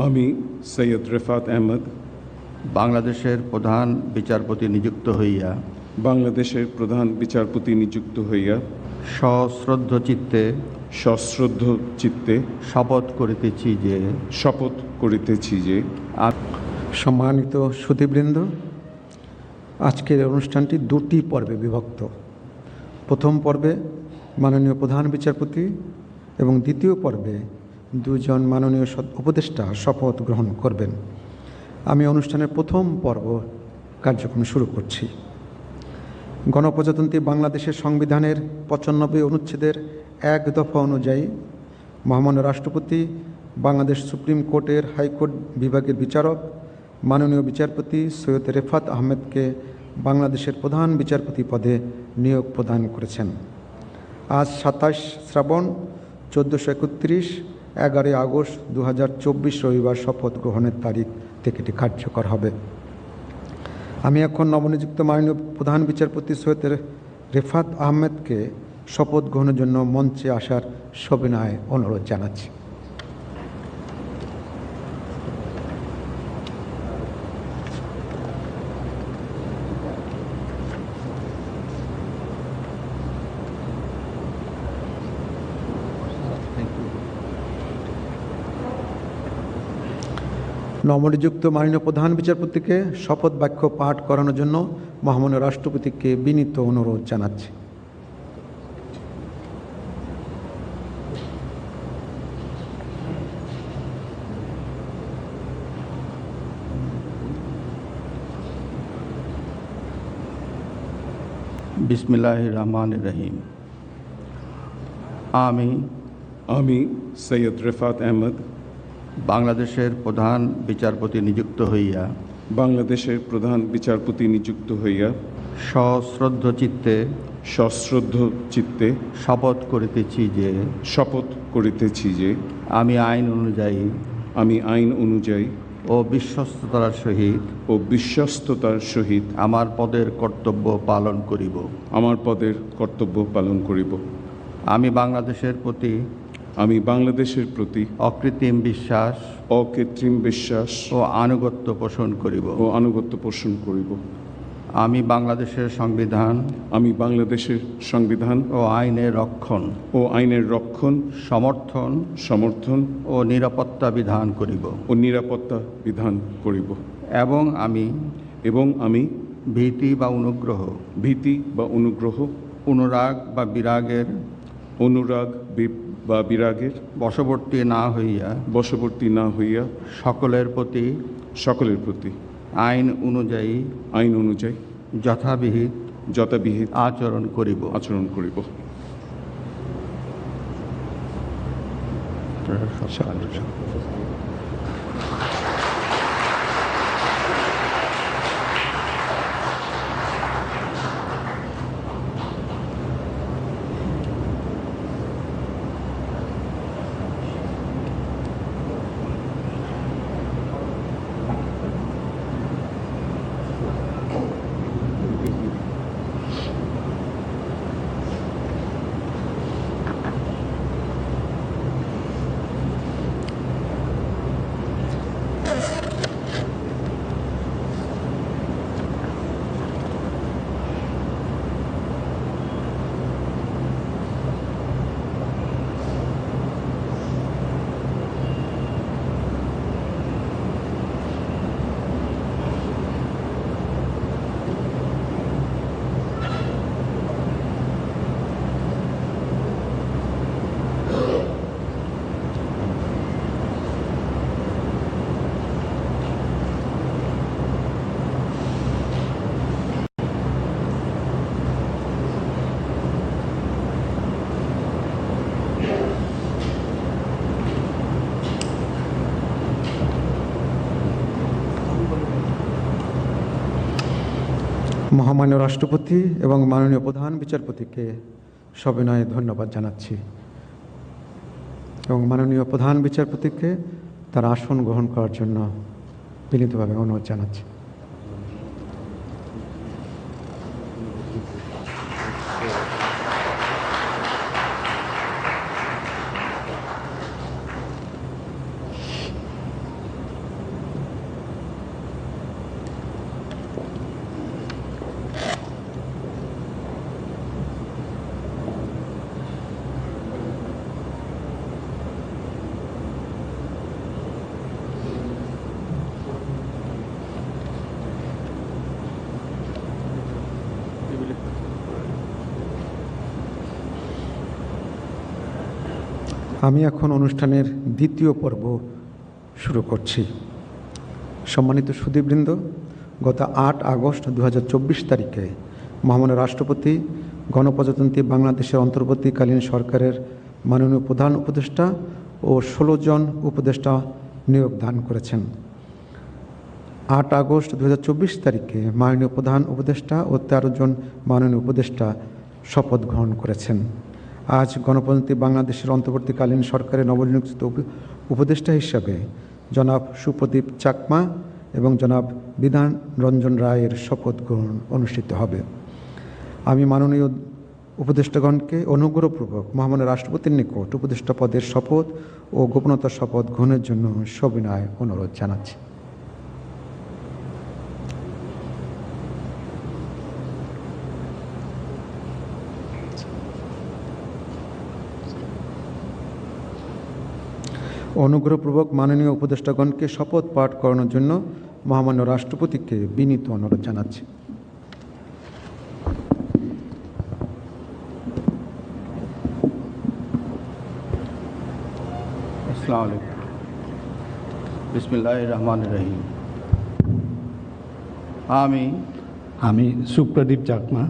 আমি সৈয়দ রেফাত আহমদ বাংলাদেশের প্রধান বিচারপতি নিযুক্ত হইয়া বাংলাদেশের প্রধান বিচারপতি নিযুক্ত হইয়া সশ্রদ্ধ চিত্তে সশ্রদ্ধ চিত্তে শপথ করিতেছি যে সম্মানিত সুধীবৃন্দ, আজকের অনুষ্ঠানটি দুটি পর্বে বিভক্ত। প্রথম পর্বে মাননীয় প্রধান বিচারপতি এবং দ্বিতীয় পর্বে দুজন মাননীয় উপদেষ্টা শপথ গ্রহণ করবেন। আমি অনুষ্ঠানের প্রথম পর্ব কার্যক্রম শুরু করছি। গণপ্রজাতন্ত্রী বাংলাদেশের সংবিধানের 95 অনুচ্ছেদের 1 দফা অনুযায়ী মহামান্য রাষ্ট্রপতি বাংলাদেশ সুপ্রিম কোর্টের হাইকোর্ট বিভাগের বিচারক মাননীয় বিচারপতি সৈয়দ রেফাত আহমেদকে বাংলাদেশের প্রধান বিচারপতি পদে নিয়োগ প্রদান করেছেন। আজ 27 শ্রাবণ 1431 11 আগস্ট 2024 রবিবার শপথ গ্রহণের তারিখ থেকে এটি কার্যকর হবে। আমি এখন নবনিযুক্ত মাননীয় প্রধান বিচারপতি সৈয়দ রেফাত আহমেদকে শপথ গ্রহণের জন্য মঞ্চে আসার সবিনয় অনুরোধ জানাচ্ছি। নবনিযুক্ত মাননীয় প্রধান বিচারপতিকে শপথ বাক্য পাঠ করানোর জন্য মহামান্য রাষ্ট্রপতিকে বিনীত অনুরোধ জানাচ্ছি। বিসমিল্লাহির রহমানির রহিম। আমি সৈয়দ রেফাত আহমদ বাংলাদেশের প্রধান বিচারপতি নিযুক্ত হইয়া বাংলাদেশের প্রধান বিচারপতি নিযুক্ত হইয়া সশ্রদ্ধ চিত্তে শপথ করিতেছি যে আমি আইন অনুযায়ী ও বিশ্বস্ততার সহিত আমার পদের কর্তব্য পালন করিব। আমি বাংলাদেশের প্রতি অকৃত্রিম বিশ্বাস ও আনুগত্য পোষণ করিব। আমি বাংলাদেশের সংবিধান ও আইনের রক্ষণ সমর্থন ও নিরাপত্তা বিধান করিব। এবং আমি ভীতি বা অনুগ্রহ অনুরাগ বা বিরাগের বশবর্তী না হইয়া সকলের প্রতি আইন অনুযায়ী যথাবিহিত আচরণ করিব। মহামান্য রাষ্ট্রপতি এবং মাননীয় প্রধান বিচারপতিকে সবিনয়ে ধন্যবাদ জানাচ্ছি এবং মাননীয় প্রধান বিচারপতিকে তার আসন গ্রহণ করার জন্য বিনীতভাবে অনুরোধ জানাচ্ছি। আমি এখন অনুষ্ঠানের দ্বিতীয় পর্ব শুরু করছি। সম্মানিত সুধীবৃন্দ, গত 8 আগস্ট 2024 তারিখে মহামান্য রাষ্ট্রপতি গণপ্রজাতন্ত্রী বাংলাদেশের অন্তর্বর্তীকালীন সরকারের মাননীয় প্রধান উপদেষ্টা ও 16 জন উপদেষ্টা নিয়োগ দান করেছেন। 8 আগস্ট 2024 তারিখে মাননীয় প্রধান উপদেষ্টা ও 13 জন মাননীয় উপদেষ্টা শপথ গ্রহণ করেছেন। আজ গণপ্রজাতন্ত্রী বাংলাদেশের অন্তর্বর্তীকালীন সরকারের নবনিযুক্ত উপদেষ্টা হিসাবে জনাব সুপ্রদীপ চাকমা এবং জনাব বিধান রঞ্জন রায়ের শপথ গ্রহণ অনুষ্ঠিত হবে। আমি মাননীয় উপদেষ্টাগণকে অনুগ্রহপূর্বক মহামান্য রাষ্ট্রপতির নিকট উপদেষ্টা পদের শপথ ও গোপনতার শপথ গ্রহণের জন্য সবিনয় অনুরোধ জানাচ্ছি। অনুগ্রহপূর্বক মাননীয় উপদেষ্টাগণকে শপথ পাঠ করানোর জন্য মহামান্য রাষ্ট্রপতিকে বিনীত অনুরোধ জানাচ্ছি। আসসালামু আলাইকুম। বিসমিল্লাহির রহমানির রহিম। আমি সুপ্রদীপ চাকমা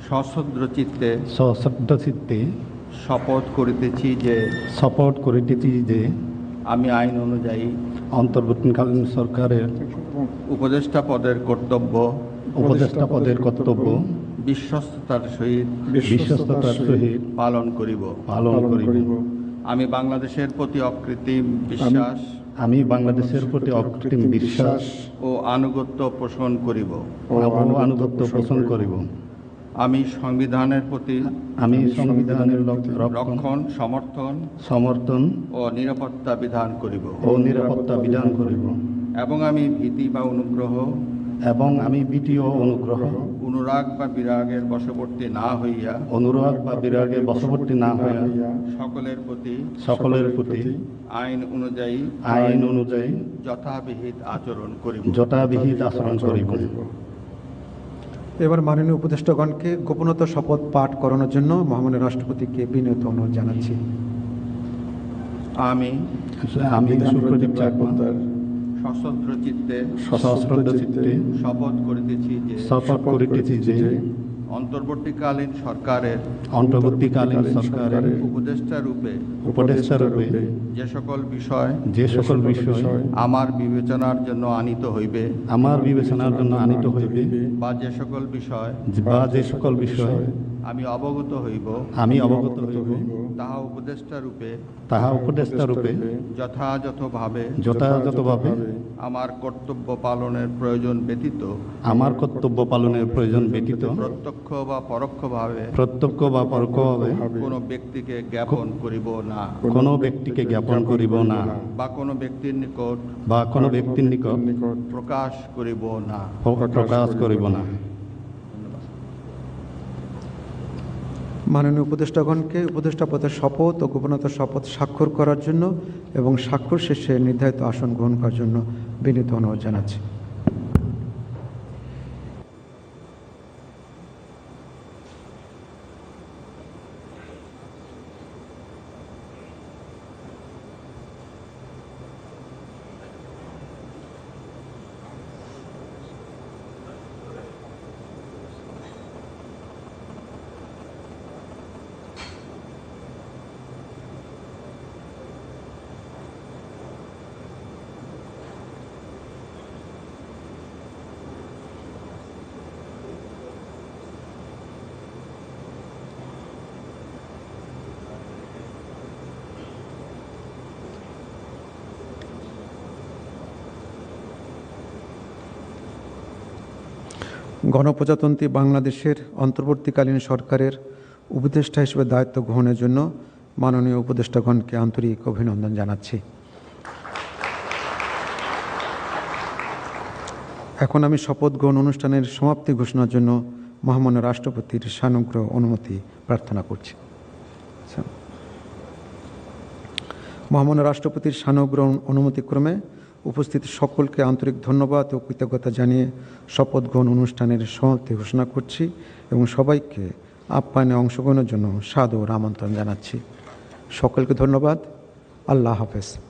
সশ্রদ্ধ চিত্তে সশ্রদ্ধ চিত্তে শপথ করিতেছি যে আমি আইন অনুযায়ী অন্তর্বর্তীকালীন সরকারের উপদেষ্টা পদের কর্তব্য বিশ্বস্ততার সহিত পালন করিব। আমি বাংলাদেশের প্রতি অকৃত্রিম বিশ্বাস ও আনুগত্য পোষণ করিব। আমি সংবিধানের প্রতি রক্ষণ সমর্থন ও নিরাপত্তা বিধান করিব। এবং আমি ভীতি বা অনুগ্রহ অনুরাগ বা বিরাগের বশবর্তী না হইয়া সকলের প্রতি আইন অনুযায়ী যথাবিহিত আচরণ করিব। এবার মাননীয় উপদেষ্টাগণকে গোপনতা শপথ পাঠ করানোর জন্য মহামান্য রাষ্ট্রপতিকে বিনীত অনুরোধ জানাচ্ছি। আমি সুপ্রদীপ চাকমা সশ্রদ্ধ চিত্তে শপথ করিতেছি যে অন্তর্বর্তীকালীন সরকারের উপদেষ্টা রূপে যে সকল বিষয় আমার বিবেচনার জন্য আনিত হইবে বা যে সকল বিষয় আমি অবগত হইব তাহা উপদেষ্টা রূপে যথাযথভাবে আমার কর্তব্য পালনের প্রয়োজন ব্যতীত প্রত্যক্ষ বা পরোক্ষভাবে কোনো ব্যক্তিকে জ্ঞাপন করিব না বা কোনো ব্যক্তির নিকট প্রকাশ করিব না। মাননীয় উপদেষ্টাগণকে উপদেষ্টা পদের শপথ ও গোপনতার শপথ স্বাক্ষর করার জন্য এবং স্বাক্ষর শেষে নির্ধারিত আসন গ্রহণ করার জন্য বিনীত অনুরোধ জানাচ্ছি। গণপ্রজাতন্ত্রী বাংলাদেশের অন্তর্বর্তীকালীন সরকারের উপদেষ্টা হিসেবে দায়িত্ব গ্রহণের জন্য মাননীয় উপদেষ্টাগণকে আন্তরিক অভিনন্দন জানাচ্ছি। এখন আমি শপথ গ্রহণ অনুষ্ঠানের সমাপ্তি ঘোষণার জন্য মহামান্য রাষ্ট্রপতির সানুগ্রহ অনুমতি প্রার্থনা করছি। মহামান্য রাষ্ট্রপতির সানুগ্রহ অনুমতিক্রমে উপস্থিত সকলকে আন্তরিক ধন্যবাদ ও কৃতজ্ঞতা জানিয়ে শপথ গ্রহণ অনুষ্ঠানের সমাপ্তি ঘোষণা করছি এবং সবাইকে আপ্যায়নে অংশগ্রহণের জন্য সাদর আমন্ত্রণ জানাচ্ছি। সকলকে ধন্যবাদ। আল্লাহ হাফেজ।